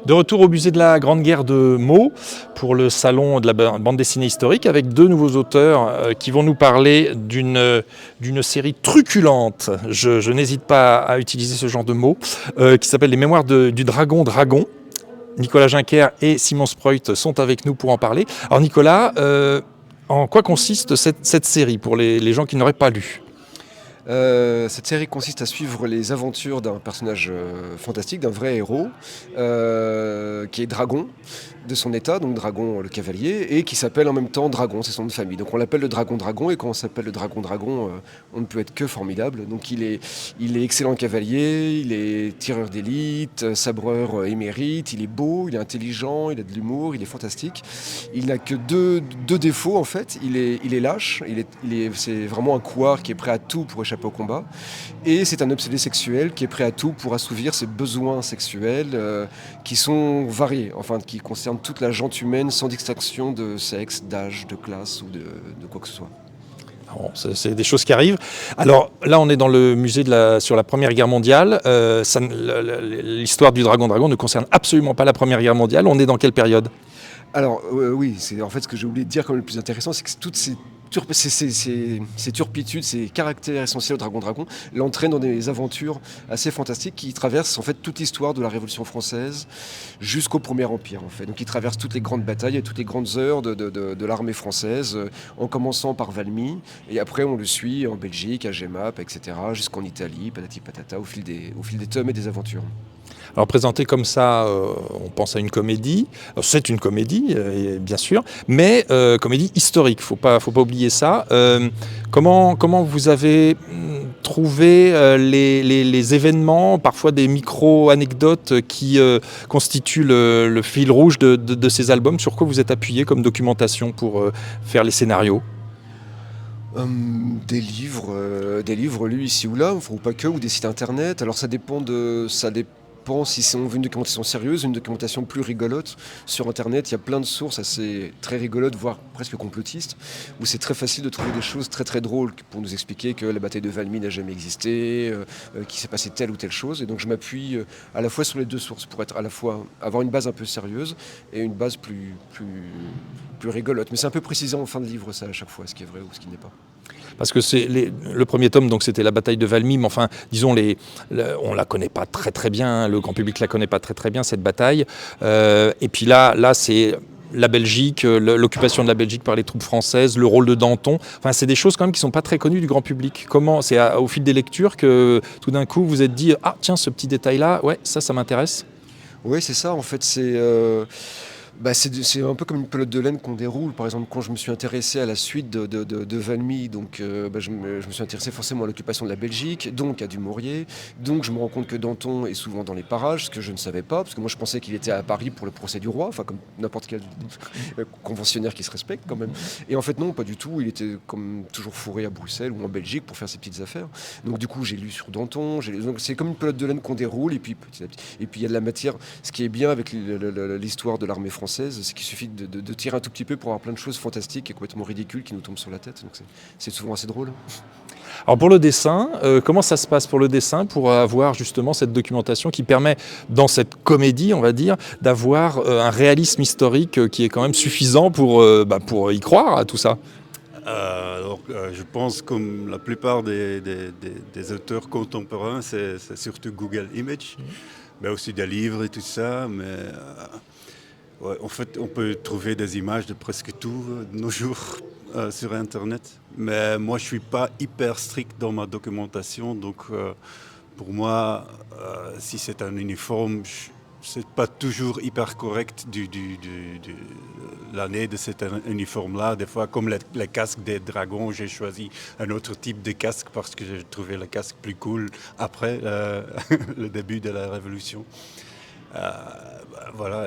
De retour au musée de la Grande Guerre de Meaux pour le salon de la bande dessinée historique avec deux nouveaux auteurs qui vont nous parler d'une série truculente, je n'hésite pas à utiliser ce genre de mots, qui s'appelle Les Mémoires du Dragon Dragon. Nicolas Juncker et Simon Spreut sont avec nous pour en parler. Alors Nicolas, en quoi consiste cette série pour les gens qui n'auraient pas lu ? Cette série consiste à suivre les aventures d'un personnage fantastique, d'un vrai héros, qui est Dragon, de son état, donc Dragon le cavalier, et qui s'appelle en même temps Dragon, c'est son nom de famille. Donc on l'appelle le Dragon Dragon, et quand on s'appelle le Dragon Dragon, on ne peut être que formidable. Donc il est excellent cavalier, il est tireur d'élite, sabreur émérite, il est beau, il est intelligent, il a de l'humour, il est fantastique. Il n'a que deux défauts en fait, il est lâche, c'est vraiment un couard qui est prêt à tout pour échapper au combat, et c'est un obsédé sexuel qui est prêt à tout pour assouvir ses besoins sexuels qui sont variés, enfin qui concernent toute la gente humaine sans distinction de sexe, d'âge, de classe ou de quoi que ce soit. Bon, c'est des choses qui arrivent. Alors là, on est dans le musée sur la Première Guerre mondiale. L'histoire du Dragon Dragon ne concerne absolument pas la Première Guerre mondiale. On est dans quelle période ? Alors oui, c'est en fait ce que j'ai oublié de dire comme le plus intéressant, c'est que toutes ces turpitudes, ces caractères essentiels au Dragon Dragon l'entraînent dans des aventures assez fantastiques qui traversent en fait toute l'histoire de la Révolution française jusqu'au Premier Empire en fait. Donc ils traversent toutes les grandes batailles et toutes les grandes heures de l'armée française, en commençant par Valmy, et après on le suit en Belgique, à Jemappes, etc., jusqu'en Italie, patati patata, au fil des tomes et des aventures. Alors présenté comme ça, on pense à une comédie. C'est une comédie, bien sûr, mais comédie historique. Faut pas oublier ça. Comment vous avez trouvé les événements, parfois des micro-anecdotes qui constituent le fil rouge de ces albums ? Sur quoi vous êtes appuyé comme documentation pour faire les scénarios ? Des livres lus ici ou là, ou pas que, ou des sites internet. Alors ça dépend si on veut une documentation sérieuse, une documentation plus rigolote. Sur internet, il y a plein de sources assez très rigolotes, voire presque complotistes, où c'est très facile de trouver des choses très très drôles pour nous expliquer que la bataille de Valmy n'a jamais existé, qu'il s'est passé telle ou telle chose. Et donc je m'appuie à la fois sur les deux sources pour être à la fois avoir une base un peu sérieuse et une base plus rigolote. Mais c'est un peu précisé en fin de livre ça à chaque fois, ce qui est vrai ou ce qui n'est pas. Parce que le premier tome, donc c'était la bataille de Valmy, mais enfin, disons, on la connaît pas très très bien, le grand public la connaît pas très très bien cette bataille. Et puis là, c'est la Belgique, l'occupation de la Belgique par les troupes françaises, le rôle de Danton. Enfin, c'est des choses quand même qui sont pas très connues du grand public. Comment c'est au fil des lectures que tout d'un coup vous êtes dit ah tiens ce petit détail là, ouais ça m'intéresse. Oui, c'est ça. En fait, c'est un peu comme une pelote de laine qu'on déroule. Par exemple, quand je me suis intéressé à la suite de Valmy, donc je me suis intéressé forcément à l'occupation de la Belgique, donc à Dumouriez. Donc je me rends compte que Danton est souvent dans les parages, ce que je ne savais pas, parce que moi je pensais qu'il était à Paris pour le procès du roi, enfin comme n'importe quel conventionnaire qui se respecte quand même. Et en fait non, pas du tout. Il était comme toujours fourré à Bruxelles ou en Belgique pour faire ses petites affaires. Donc du coup j'ai lu sur Danton. Donc c'est comme une pelote de laine qu'on déroule, et puis petit à petit. Et puis il y a de la matière. Ce qui est bien avec l'histoire de l'armée française, c'est qu'il suffit de tirer un tout petit peu pour avoir plein de choses fantastiques et complètement ridicules qui nous tombent sur la tête. Donc c'est souvent assez drôle. Alors pour le dessin, comment ça se passe pour le dessin, pour avoir justement cette documentation qui permet, dans cette comédie, on va dire, d'avoir un réalisme historique qui est quand même suffisant pour y croire à tout ça ? Je pense comme la plupart des auteurs contemporains, c'est surtout Google Image, mais aussi des livres et tout ça. Mais ouais, en fait, on peut trouver des images de presque tout de nos jours sur Internet. Mais moi, je ne suis pas hyper strict dans ma documentation. Donc, pour moi, si c'est un uniforme, c'est pas toujours hyper correct l'année de cet uniforme-là. Des fois, comme les casques des dragons, j'ai choisi un autre type de casque parce que j'ai trouvé le casque plus cool après le début de la Révolution. Voilà.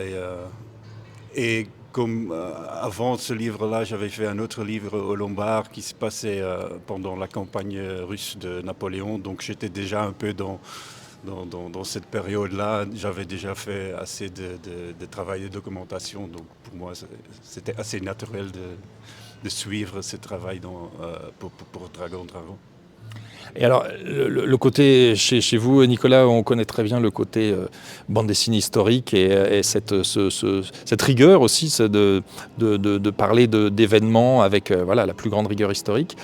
Et comme avant ce livre-là, j'avais fait un autre livre au Lombard qui se passait pendant la campagne russe de Napoléon. Donc j'étais déjà un peu dans cette période-là. J'avais déjà fait assez de travail de documentation. Donc pour moi, c'était assez naturel de suivre ce travail pour Dragon Dragon. Et alors, le côté, chez vous, Nicolas, on connaît très bien le côté bande dessinée historique et cette rigueur aussi de parler d'événements avec voilà, la plus grande rigueur historique.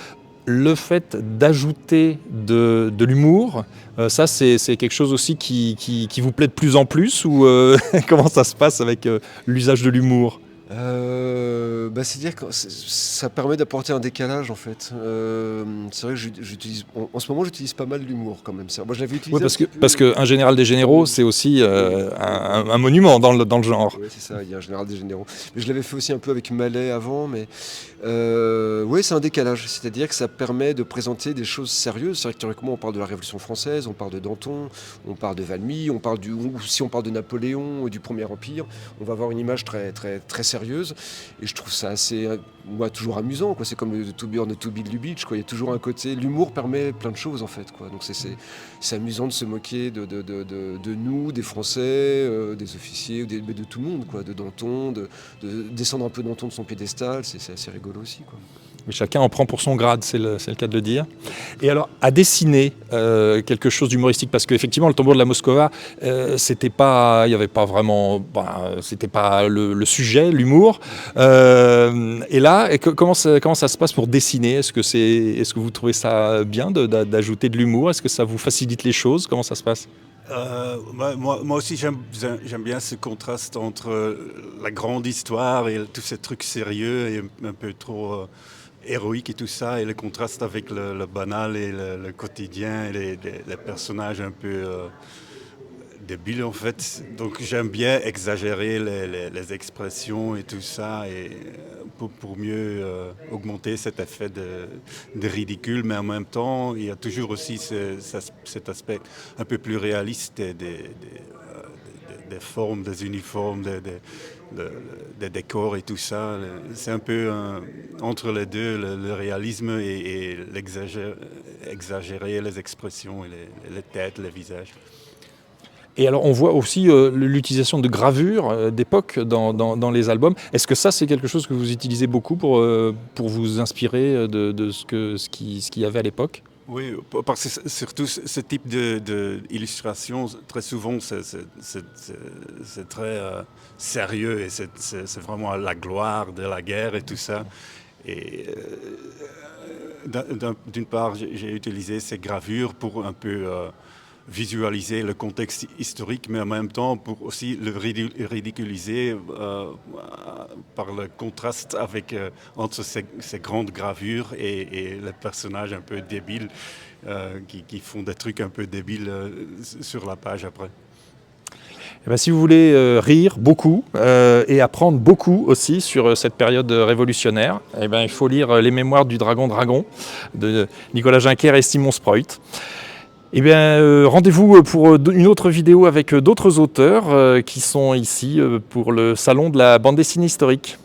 Le fait d'ajouter de l'humour, ça c'est quelque chose aussi qui vous plaît de plus en plus ou comment ça se passe avec l'usage de l'humour? C'est-à-dire que ça permet d'apporter un décalage en fait. C'est vrai que j'utilise, en ce moment j'utilise pas mal l'humour quand même. Moi je l'avais utilisé Oui, parce que un général des généraux, c'est aussi un monument dans le genre. Oui, c'est ça, il y a un général des généraux. Mais je l'avais fait aussi un peu avec Mallet avant, mais oui, c'est un décalage. C'est-à-dire que ça permet de présenter des choses sérieuses. C'est vrai que théoriquement, on parle de la Révolution française, on parle de Danton, on parle de Valmy, ou si on parle de Napoléon ou du Premier Empire, on va avoir une image très, très, très sérieuse. Et je trouve ça assez, moi, toujours amusant, quoi. C'est comme le To Burn, To Build Lubitsch, quoi. Il y a toujours un côté. L'humour permet plein de choses, en fait, quoi. Donc c'est amusant de se moquer de nous, des Français, des officiers, de tout le monde, quoi. De Danton, de descendre un peu Danton de son piédestal, c'est assez rigolo aussi, quoi. Mais chacun en prend pour son grade, c'est le cas de le dire. Et alors, à dessiner quelque chose d'humoristique, parce qu'effectivement, le Tambour de la Moscova, c'était pas, il n'y avait pas vraiment, c'était pas le sujet, l'humour. Et là, comment ça se passe pour dessiner? Est-ce que vous trouvez ça bien d'ajouter de l'humour? Est-ce que ça vous facilite les choses? Comment ça se passe? Moi aussi, j'aime bien ce contraste entre la grande histoire et tous ces trucs sérieux et un peu trop héroïque et tout ça, et le contraste avec le banal et le quotidien et les personnages un peu débiles en fait. Donc j'aime bien exagérer les expressions et tout ça et pour mieux augmenter cet effet de ridicule, mais en même temps il y a toujours aussi cet aspect un peu plus réaliste des formes, des uniformes, des décors et tout ça. C'est un peu entre les deux, le réalisme et exagérer les expressions et les têtes, les visages. Et alors, on voit aussi l'utilisation de gravures d'époque dans les albums. Est-ce que ça, c'est quelque chose que vous utilisez beaucoup pour vous inspirer de ce qu'il y avait à l'époque? Oui, parce que surtout ce type d'illustration, très souvent, c'est très sérieux et c'est vraiment la gloire de la guerre et tout ça. Et d'une part, j'ai utilisé ces gravures pour un peu visualiser le contexte historique, mais en même temps pour aussi le ridiculiser par le contraste entre ces grandes gravures et les personnages un peu débiles qui font des trucs un peu débiles sur la page après. Eh bien, si vous voulez rire beaucoup et apprendre beaucoup aussi sur cette période révolutionnaire, eh bien, il faut lire Les Mémoires du Dragon de Nicolas Juncker et Simon Spreut. Eh bien, rendez-vous pour une autre vidéo avec d'autres auteurs qui sont ici pour le salon de la bande dessinée historique.